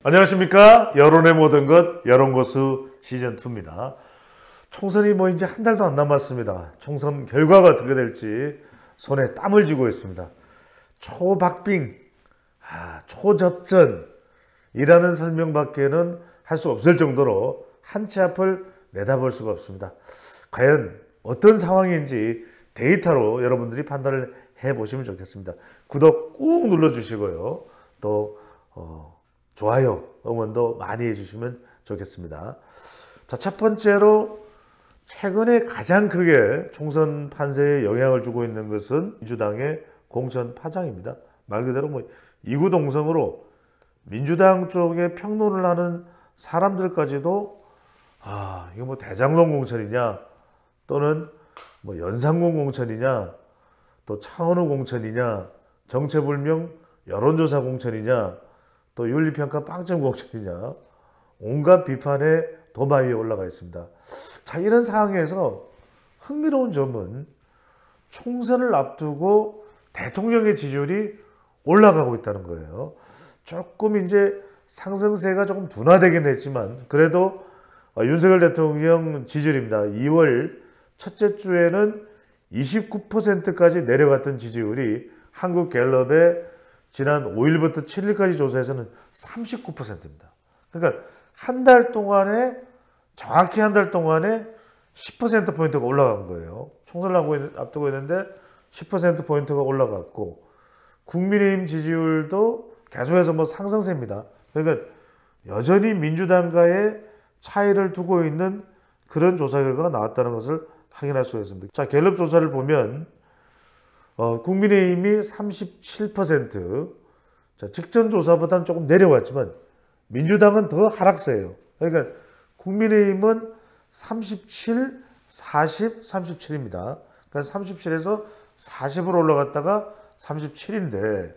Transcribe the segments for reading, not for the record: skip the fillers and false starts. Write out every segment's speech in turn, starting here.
안녕하십니까. 여론의 모든 것 여론고수 시즌2입니다. 총선이 이제 한 달도 안 남았습니다. 총선 결과가 어떻게 될지 손에 땀을 쥐고 있습니다. 초박빙, 초접전이라는 설명밖에는 할 수 없을 정도로 한 치 앞을 내다볼 수가 없습니다. 과연 어떤 상황인지 데이터로 여러분들이 판단을 해보시면 좋겠습니다. 구독 꾹 눌러주시고요. 또 좋아요, 응원도 많이 해주시면 좋겠습니다. 자, 첫 번째로 최근에 가장 크게 총선 판세에 영향을 주고 있는 것은 민주당의 공천 파장입니다. 말 그대로 이구동성으로 민주당 쪽에 평론을 하는 사람들까지도 이거 대장동 공천이냐, 또는 연산군 공천이냐, 또 차은우 공천이냐, 정체불명 여론조사 공천이냐, 또 윤리평가 빵점 공천이냐, 온갖 비판의 도마 위에 올라가 있습니다. 자, 이런 상황에서 흥미로운 점은 총선을 앞두고 대통령의 지지율이 올라가고 있다는 거예요. 조금 상승세가 조금 둔화되긴 했지만 그래도 윤석열 대통령 지지율입니다. 2월 첫째 주에는 29%까지 내려갔던 지지율이 한국갤럽의 지난 5일부터 7일까지 조사에서는 39%입니다. 그러니까 정확히 한 달 동안에 10%포인트가 올라간 거예요. 총선을 앞두고 있는데 10%포인트가 올라갔고, 국민의힘 지지율도 계속해서 상승세입니다. 그러니까 여전히 민주당과의 차이를 두고 있는 그런 조사 결과가 나왔다는 것을 확인할 수가 있습니다. 자, 갤럽 조사를 보면 국민의힘이 37%, 직전 조사보다는 조금 내려왔지만 민주당은 더 하락세예요. 그러니까 국민의힘은 37, 40, 37입니다. 그러니까 37에서 40으로 올라갔다가 37인데,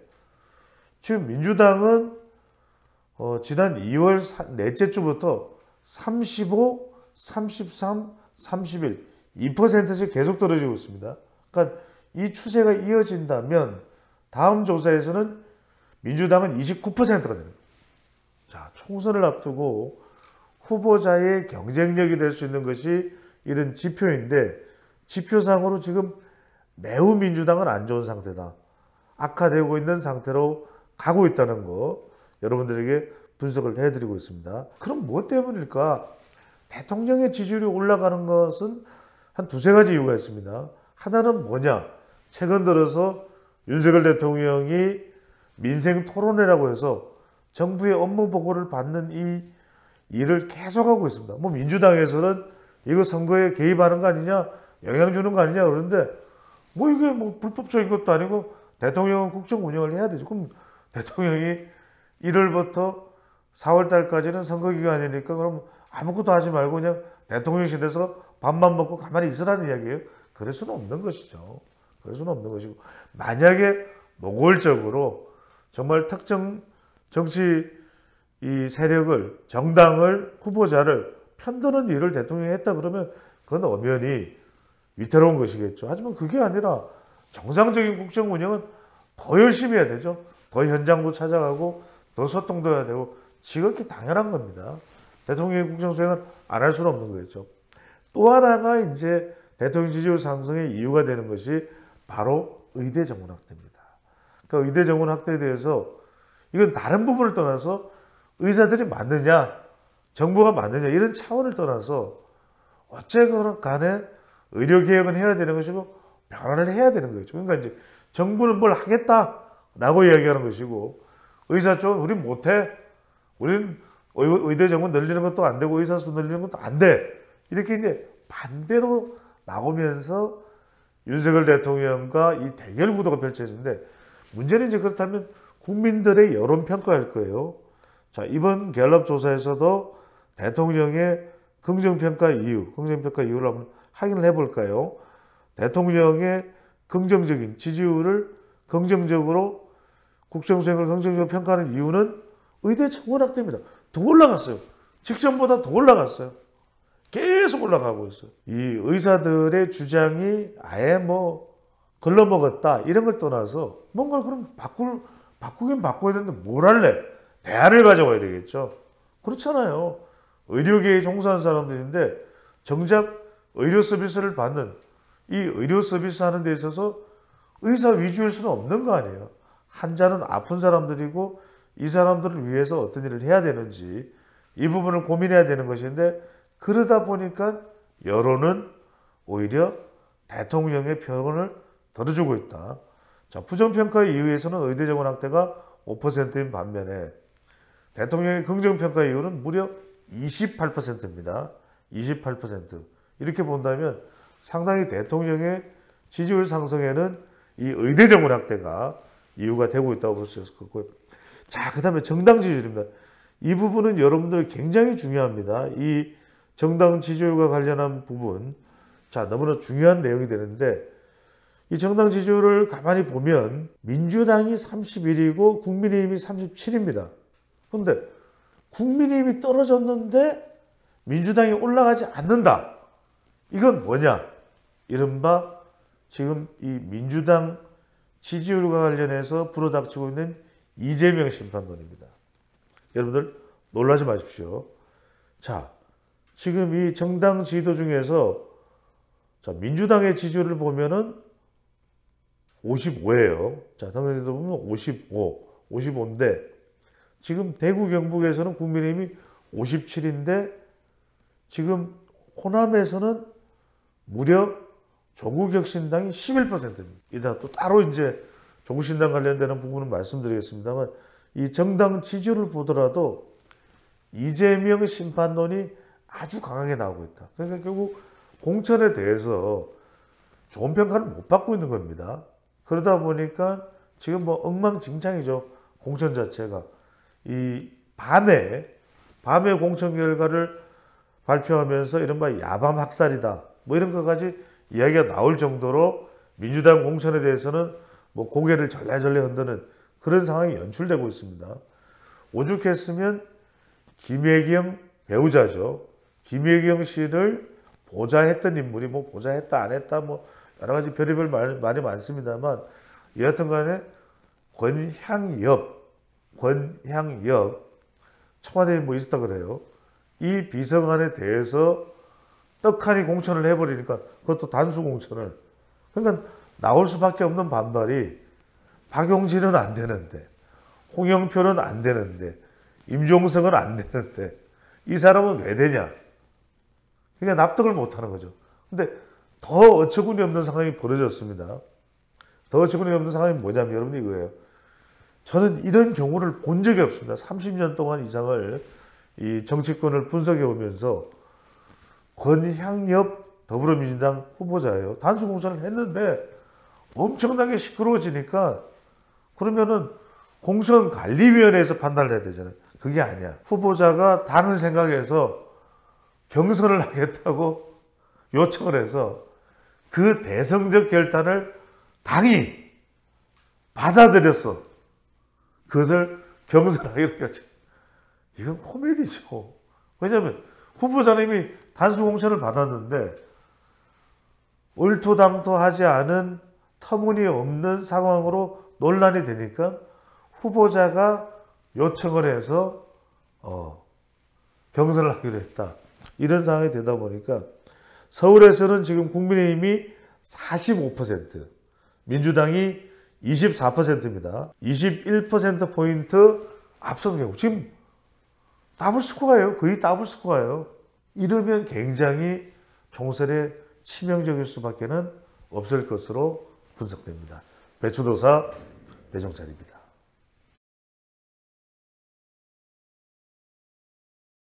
지금 민주당은 지난 2월 넷째 주부터 35, 33, 31, 2%씩 계속 떨어지고 있습니다. 그러니까 이 추세가 이어진다면 다음 조사에서는 민주당은 29%가 됩니다. 자, 총선을 앞두고 후보자의 경쟁력이 될 수 있는 것이 이런 지표인데, 지표상으로 지금 매우 민주당은 안 좋은 상태다, 악화되고 있는 상태로 가고 있다는 거 여러분들에게 분석을 해드리고 있습니다. 그럼 무엇 때문일까? 대통령의 지지율이 올라가는 것은 한 두세 가지 이유가 있습니다. 하나는 뭐냐? 최근 들어서 윤석열 대통령이 민생 토론회라고 해서 정부의 업무 보고를 받는 이 일을 계속하고 있습니다. 민주당에서는 이거 선거에 개입하는 거 아니냐, 영향 주는 거 아니냐 그러는데, 이게 불법적인 것도 아니고 대통령은 국정 운영을 해야 되죠. 그럼 대통령이 1월부터 4월 달까지는 선거 기간이니까 그럼 아무것도 하지 말고 그냥 대통령실에서 밥만 먹고 가만히 있으라는 이야기예요. 그럴 수는 없는 것이죠. 그럴 수는 없는 것이고, 만약에 노골적으로 정말 특정 정치 세력을, 정당을, 후보자를 편드는 일을 대통령이 했다 그러면 그건 엄연히 위태로운 것이겠죠. 하지만 그게 아니라 정상적인 국정 운영은 더 열심히 해야 되죠. 더 현장도 찾아가고 더 소통도 해야 되고, 지극히 당연한 겁니다. 대통령의 국정 수행은 안 할 수는 없는 거겠죠. 또 하나가 대통령 지지율 상승의 이유가 되는 것이 바로 의대 정원 확대입니다. 그러니까 의대 정원 확대에 대해서 이건 다른 부분을 떠나서 의사들이 맞느냐, 정부가 맞느냐, 이런 차원을 떠나서 어쨌거나 간에 의료개혁은 해야 되는 것이고 변화를 해야 되는 거죠. 그러니까 정부는 뭘 하겠다라고 이야기하는 것이고, 의사 쪽은 우린 못해, 우린 의대 정원 늘리는 것도 안 되고 의사 수 늘리는 것도 안 돼, 이렇게 반대로 나오면서 윤석열 대통령과 이 대결 구도가 펼쳐지는데, 문제는 그렇다면 국민들의 여론평가일 거예요. 자, 이번 갤럽 조사에서도 대통령의 긍정평가 이유를 한번 확인을 해볼까요? 대통령의 긍정적인 지지율을 긍정적으로, 국정수행을 긍정적으로 평가하는 이유는 의대 정원 확대입니다. 더 올라갔어요. 직전보다 더 올라갔어요. 계속 올라가고 있어요. 이 의사들의 주장이 아예 글러먹었다 이런 걸 떠나서 뭔가를 그럼 바꾸긴 바꿔야 되는데 뭘 할래? 대안을 가져와야 되겠죠. 그렇잖아요. 의료계에 종사하는 사람들인데 정작 의료 서비스를 받는 이 의료 서비스 하는 데 있어서 의사 위주일 수는 없는 거 아니에요. 환자는 아픈 사람들이고 이 사람들을 위해서 어떤 일을 해야 되는지 이 부분을 고민해야 되는 것인데 그러다 보니까 여론은 오히려 대통령의 편을 들어주고 있다. 자, 부정평가에 의해서는 의대정원 확대가 5%인 반면에 대통령의 긍정평가 이유는 무려 28%입니다. 28%. 이렇게 본다면 상당히 대통령의 지지율 상승에는 이 의대정원 확대가 이유가 되고 있다고 볼 수 있을 것 같고요. 자, 그 다음에 정당 지지율입니다. 이 부분은 여러분들 굉장히 중요합니다. 이 정당 지지율과 관련한 부분, 자, 너무나 중요한 내용이 되는데 이 정당 지지율을 가만히 보면 민주당이 31이고 국민의힘이 37입니다. 그런데 국민의힘이 떨어졌는데 민주당이 올라가지 않는다. 이건 뭐냐? 이른바 지금 이 민주당 지지율과 관련해서 불어닥치고 있는 이재명 심판론입니다. 여러분들 놀라지 마십시오. 자, 지금 이 정당 지도 중에서 자, 민주당의 지지율을 보면은 55예요. 자, 정당 지도 보면 55인데 지금 대구 경북에서는 국민의힘이 57인데 지금 호남에서는 무려 조국혁신당이 11%입니다. 이따 또 따로 이제 조국신당 관련되는 부분은 말씀드리겠습니다만 이 정당 지지율을 보더라도 이재명 심판론이 아주 강하게 나오고 있다. 그러니까 결국 공천에 대해서 좋은 평가를 못 받고 있는 겁니다. 그러다 보니까 지금 뭐 엉망진창이죠. 공천 자체가. 이 밤에 공천 결과를 발표하면서 이른바 야밤 학살이다. 뭐 이런 것까지 이야기가 나올 정도로 민주당 공천에 대해서는 뭐 고개를 절레절레 흔드는 그런 상황이 연출되고 있습니다. 오죽했으면 김혜경 배우자죠. 김혜경 씨를 보좌했던 인물이 뭐 보좌했다 안 했다 뭐 여러 가지 별의별 말이 많습니다만 여하튼 간에 권향엽 청와대에 뭐 있었다 그래요. 이 비서관에 대해서 떡하니 공천을 해버리니까 그것도 단수 공천을 그러니까 나올 수밖에 없는 반발이 박용진은 안 되는데 홍영표는 안 되는데 임종석은 안 되는데 이 사람은 왜 되냐. 그러니까 납득을 못하는 거죠. 근데 더 어처구니 없는 상황이 벌어졌습니다. 더 어처구니 없는 상황이 뭐냐면 여러분 이거예요. 저는 이런 경우를 본 적이 없습니다. 30년 동안 이상을 이 정치권을 분석해 오면서 권향엽 더불어민주당 후보자예요. 단수 공천을 했는데 엄청나게 시끄러워지니까 그러면은 공천관리위원회에서 판단을 해야 되잖아요. 그게 아니야. 후보자가 당을 생각해서 경선을 하겠다고 요청을 해서 그 대성적 결단을 당이 받아들였어. 그것을 경선하기로 했지. 이건 코미디죠. 왜냐하면 후보자님이 단수 공천을 받았는데 얼토당토하지 않은 터무니없는 상황으로 논란이 되니까 후보자가 요청을 해서 경선을 하기로 했다. 이런 상황이 되다 보니까 서울에서는 지금 국민의힘이 45%, 민주당이 24%입니다. 21%포인트 앞선 경우. 지금 더블 스코어예요. 거의 더블 스코어예요. 이러면 굉장히 총선에 치명적일 수밖에 없을 것으로 분석됩니다. 배추도사 배종찬입니다.